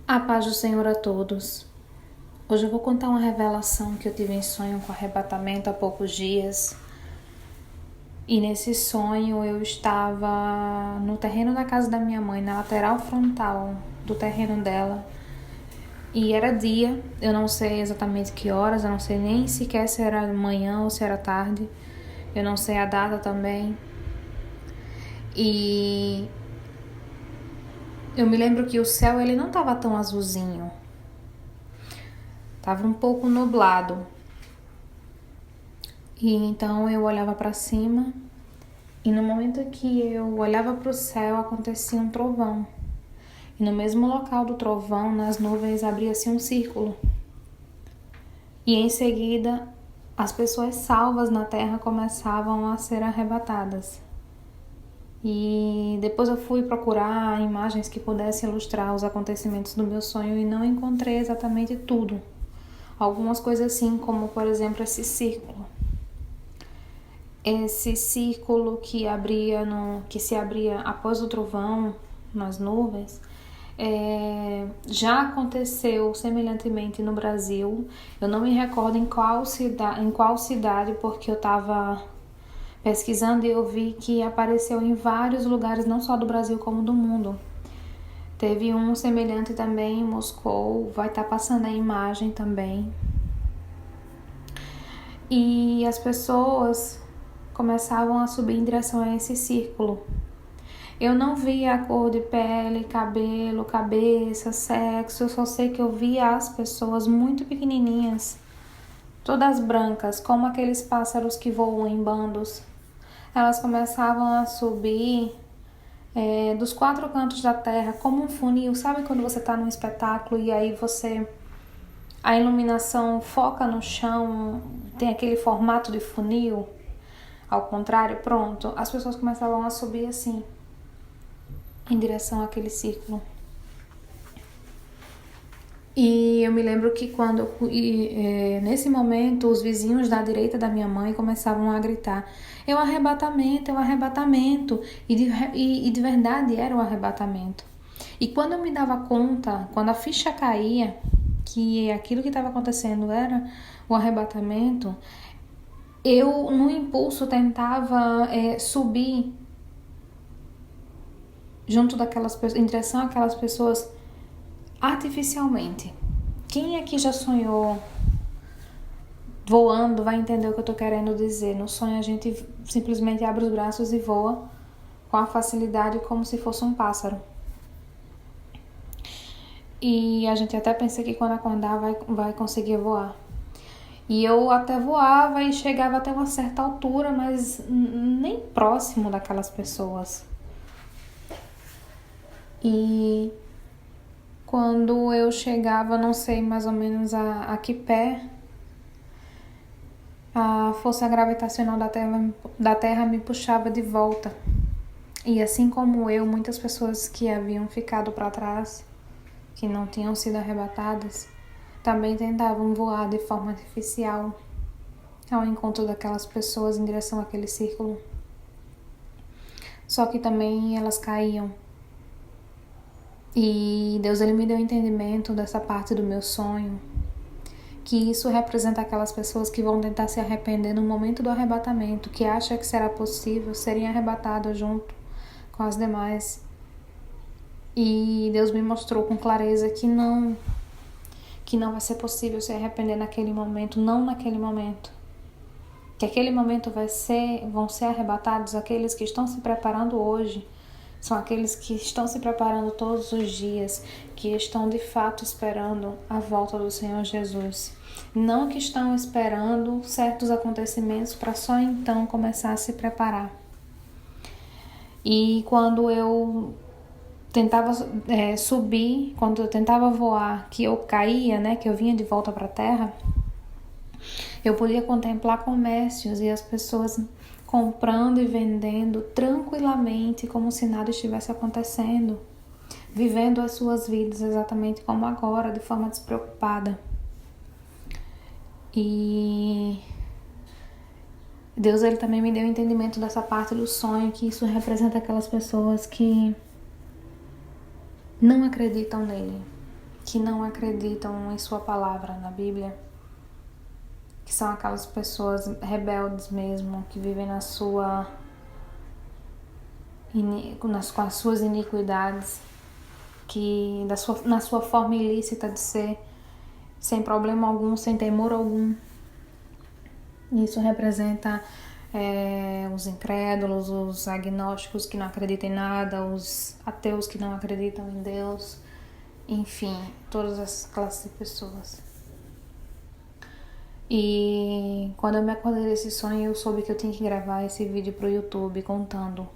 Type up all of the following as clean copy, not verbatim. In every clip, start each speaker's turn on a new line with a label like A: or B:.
A: A paz do Senhor a todos. Hoje eu vou contar uma revelação que eu tive em sonho com arrebatamento há poucos dias. E nesse sonho eu estava no terreno da casa da minha mãe, na lateral frontal do terreno dela. E era dia, eu não sei exatamente que horas, eu não sei nem sequer se era manhã ou se era tarde. Eu não sei a data também. E eu me lembro que o céu ele não estava tão azulzinho. Tava um pouco nublado. E então eu olhava para cima e no momento que eu olhava para o céu acontecia um trovão. E no mesmo local do trovão, nas nuvens, abria-se um círculo. E em seguida, as pessoas salvas na terra começavam a ser arrebatadas. E depois eu fui procurar imagens que pudessem ilustrar os acontecimentos do meu sonho e não encontrei exatamente tudo. Algumas coisas assim, como por exemplo esse círculo. Esse círculo que se abria após o trovão nas nuvens, já aconteceu semelhantemente no Brasil. Eu não me recordo em qual cidade, porque eu estava pesquisando e eu vi que apareceu em vários lugares, não só do Brasil como do mundo. Teve um semelhante também em Moscou, vai estar passando a imagem também. E as pessoas começavam a subir em direção a esse círculo. Eu não via a cor de pele, cabelo, cabeça, sexo, eu só sei que eu via as pessoas muito pequenininhas, todas brancas, como aqueles pássaros que voam em bandos. Elas começavam a subir dos quatro cantos da terra, como um funil. Sabe quando você está num espetáculo e aí a iluminação foca no chão, tem aquele formato de funil? Ao contrário, pronto, as pessoas começavam a subir assim, em direção àquele círculo. E eu me lembro que nesse momento, os vizinhos da direita da minha mãe começavam a gritar: é um arrebatamento, é um arrebatamento. E de verdade era um arrebatamento. E quando eu me dava conta, quando a ficha caía, que aquilo que estava acontecendo era o arrebatamento, eu, no impulso, tentava subir junto daquelas pessoas, em direção àquelas pessoas artificialmente. Quem aqui já sonhou voando vai entender o que eu tô querendo dizer. No sonho a gente simplesmente abre os braços e voa com a facilidade como se fosse um pássaro. E a gente até pensa que quando acordar vai conseguir voar. E eu até voava e chegava até uma certa altura, mas nem próximo daquelas pessoas. E quando eu chegava, não sei mais ou menos a que pé, a força gravitacional da terra me puxava de volta. E assim como eu, muitas pessoas que haviam ficado para trás, que não tinham sido arrebatadas, também tentavam voar de forma artificial ao encontro daquelas pessoas em direção àquele círculo. Só que também elas caíam. E Deus ele me deu entendimento dessa parte do meu sonho, que isso representa aquelas pessoas que vão tentar se arrepender no momento do arrebatamento, que acham que será possível serem arrebatadas junto com as demais. E Deus me mostrou com clareza que não vai ser possível se arrepender naquele momento, não naquele momento. Que aquele momento vão ser arrebatados aqueles que estão se preparando hoje. São aqueles que estão se preparando todos os dias, que estão de fato esperando a volta do Senhor Jesus. Não que estão esperando certos acontecimentos para só então começar a se preparar. E quando eu tentava subir, quando eu tentava voar, que eu caía, né, que eu vinha de volta para a terra, eu podia contemplar comércios e as pessoas comprando e vendendo tranquilamente, como se nada estivesse acontecendo, vivendo as suas vidas exatamente como agora, de forma despreocupada. E Deus ele também me deu entendimento dessa parte do sonho, que isso representa aquelas pessoas que não acreditam nele, que não acreditam em sua palavra na Bíblia, que são aquelas pessoas rebeldes mesmo, que vivem com as suas iniquidades, que na sua forma ilícita de ser, sem problema algum, sem temor algum. Isso representa os incrédulos, os agnósticos que não acreditam em nada, os ateus que não acreditam em Deus, enfim, todas essas classes de pessoas. E quando eu me acordei desse sonho, eu soube que eu tinha que gravar esse vídeo pro YouTube contando.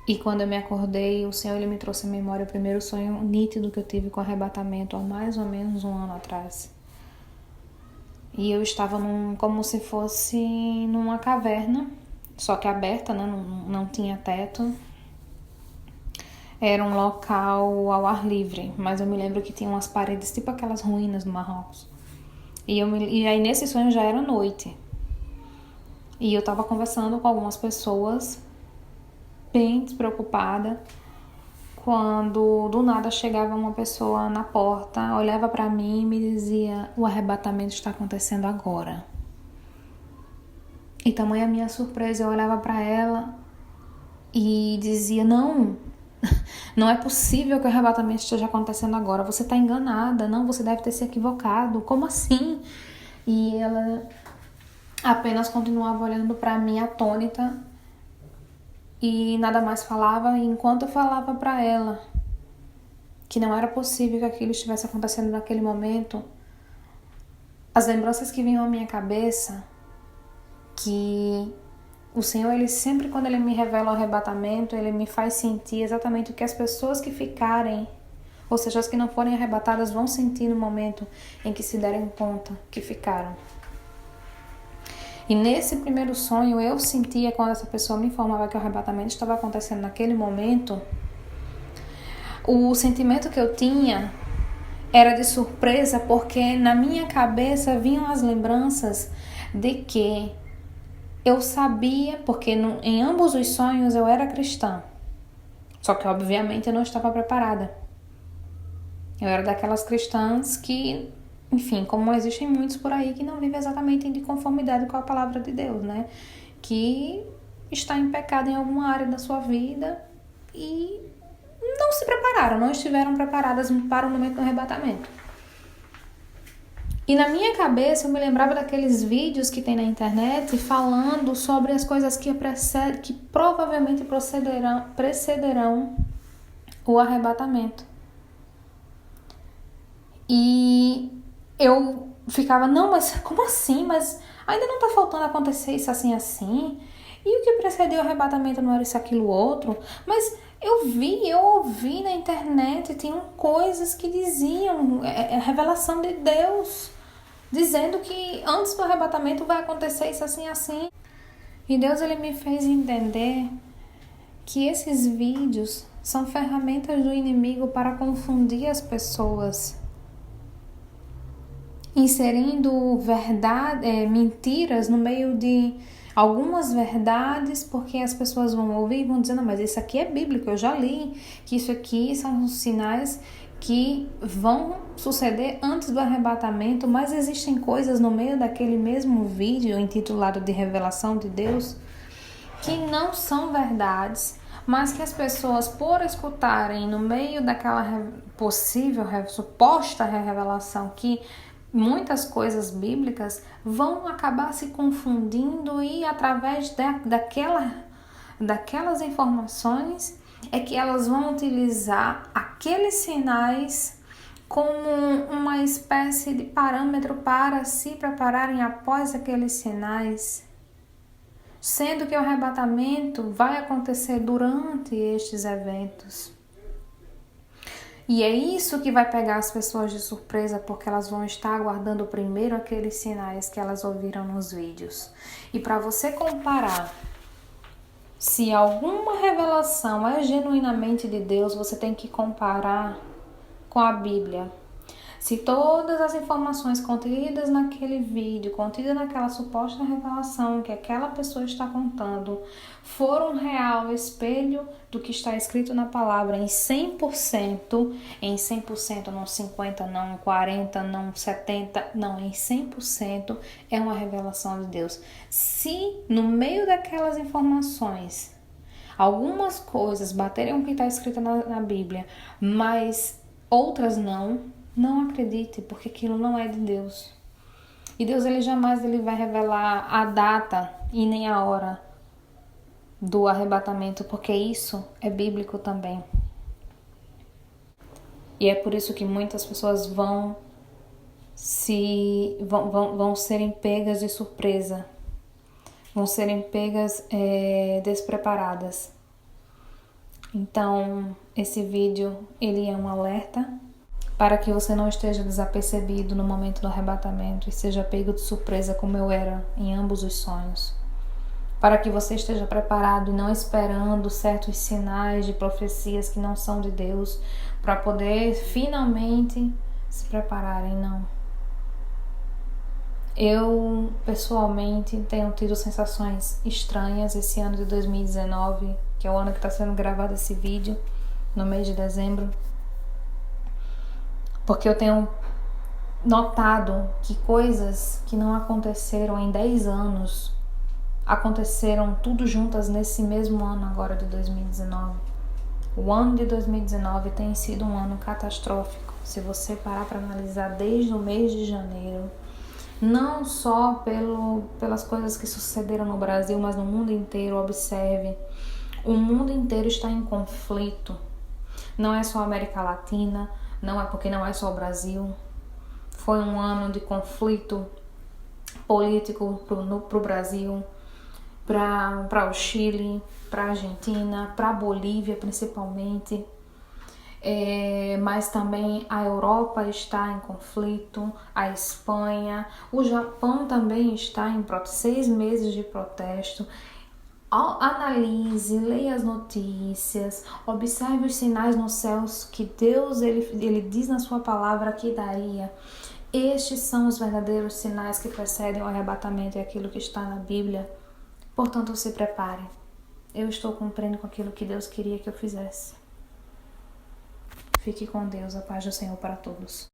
A: E quando eu me acordei, o Senhor ele me trouxe à memória o primeiro sonho nítido que eu tive com arrebatamento há mais ou menos 1 ano atrás. E eu estava como se fosse numa caverna, só que aberta, né? Não tinha teto. Era um local ao ar livre, mas eu me lembro que tinha umas paredes tipo aquelas ruínas do Marrocos. E aí nesse sonho já era noite. E eu estava conversando com algumas pessoas, bem despreocupada, quando do nada chegava uma pessoa na porta, olhava para mim e me dizia: o arrebatamento está acontecendo agora. E tamanha a minha surpresa, eu olhava para ela e dizia: não é possível que o arrebatamento esteja acontecendo agora, você está enganada, não, você deve ter se equivocado, como assim? E ela apenas continuava olhando para mim atônita e nada mais falava. E enquanto eu falava para ela que não era possível que aquilo estivesse acontecendo naquele momento, as lembranças que vinham à minha cabeça, que o Senhor, ele sempre, quando ele me revela o arrebatamento, ele me faz sentir exatamente o que as pessoas que ficarem, ou seja, as que não forem arrebatadas, vão sentir no momento em que se derem conta que ficaram. E nesse primeiro sonho, eu sentia, quando essa pessoa me informava que o arrebatamento estava acontecendo naquele momento, o sentimento que eu tinha era de surpresa, porque na minha cabeça vinham as lembranças de que eu sabia, porque em ambos os sonhos eu era cristã, só que obviamente eu não estava preparada. Eu era daquelas cristãs que, enfim, como existem muitos por aí que não vivem exatamente de conformidade com a palavra de Deus, né? Que está em pecado em alguma área da sua vida e não se prepararam, não estiveram preparadas para o momento do arrebatamento. E na minha cabeça eu me lembrava daqueles vídeos que tem na internet falando sobre as coisas que provavelmente precederão o arrebatamento. E eu ficava, não, mas como assim? Mas ainda não está faltando acontecer isso assim? E o que precedeu o arrebatamento não era isso, aquilo, outro? Mas eu ouvi na internet, tinham coisas que diziam, revelação de Deus, dizendo que antes do arrebatamento vai acontecer isso assim. E Deus, ele me fez entender que esses vídeos são ferramentas do inimigo para confundir as pessoas, inserindo mentiras no meio de algumas verdades, porque as pessoas vão ouvir e vão dizer, não, mas isso aqui é bíblico, eu já li, que isso aqui são os sinais que vão suceder antes do arrebatamento, mas existem coisas no meio daquele mesmo vídeo intitulado de Revelação de Deus que não são verdades, mas que as pessoas, por escutarem no meio daquela suposta revelação, que muitas coisas bíblicas vão acabar se confundindo, e através daquelas informações é que elas vão utilizar aqueles sinais como uma espécie de parâmetro para se prepararem após aqueles sinais, sendo que o arrebatamento vai acontecer durante estes eventos. E é isso que vai pegar as pessoas de surpresa, porque elas vão estar aguardando primeiro aqueles sinais que elas ouviram nos vídeos. E para você comparar se alguma revelação é genuinamente de Deus, você tem que comparar com a Bíblia. Se todas as informações contidas naquele vídeo, contidas naquela suposta revelação que aquela pessoa está contando, for um real espelho do que está escrito na palavra em 100%, não 50%, não 40%, não 70%, não, em 100% é uma revelação de Deus. Se no meio daquelas informações algumas coisas baterem com o que está escrito na Bíblia, mas outras não acredite, porque aquilo não é de Deus. E Deus, ele jamais vai revelar a data e nem a hora do arrebatamento, porque isso é bíblico também. E é por isso que muitas pessoas vão serem pegas de surpresa, vão serem pegas despreparadas. Então, esse vídeo, ele é um alerta para que você não esteja desapercebido no momento do arrebatamento e seja pego de surpresa como eu era em ambos os sonhos. Para que você esteja preparado e não esperando certos sinais de profecias que não são de Deus, para poder finalmente se prepararem, não. Eu, pessoalmente, tenho tido sensações estranhas esse ano de 2019, que é o ano que está sendo gravado esse vídeo, no mês de dezembro, porque eu tenho notado que coisas que não aconteceram em 10 anos aconteceram tudo juntas nesse mesmo ano agora de 2019. O ano de 2019 tem sido um ano catastrófico. Se você parar para analisar desde o mês de janeiro, não só pelas coisas que sucederam no Brasil, mas no mundo inteiro, observe, o mundo inteiro está em conflito. Não é só a América Latina, porque não é só o Brasil. Foi um ano de conflito político pro Brasil, para o Chile, para a Argentina, para a Bolívia principalmente. Mas também a Europa está em conflito, a Espanha, o Japão também está em 6 meses de protesto. Analise, leia as notícias, observe os sinais nos céus que Deus ele diz na sua palavra que daria. Estes são os verdadeiros sinais que precedem o arrebatamento e aquilo que está na Bíblia. Portanto, se prepare. Eu estou cumprindo com aquilo que Deus queria que eu fizesse. Fique com Deus, a paz do Senhor para todos.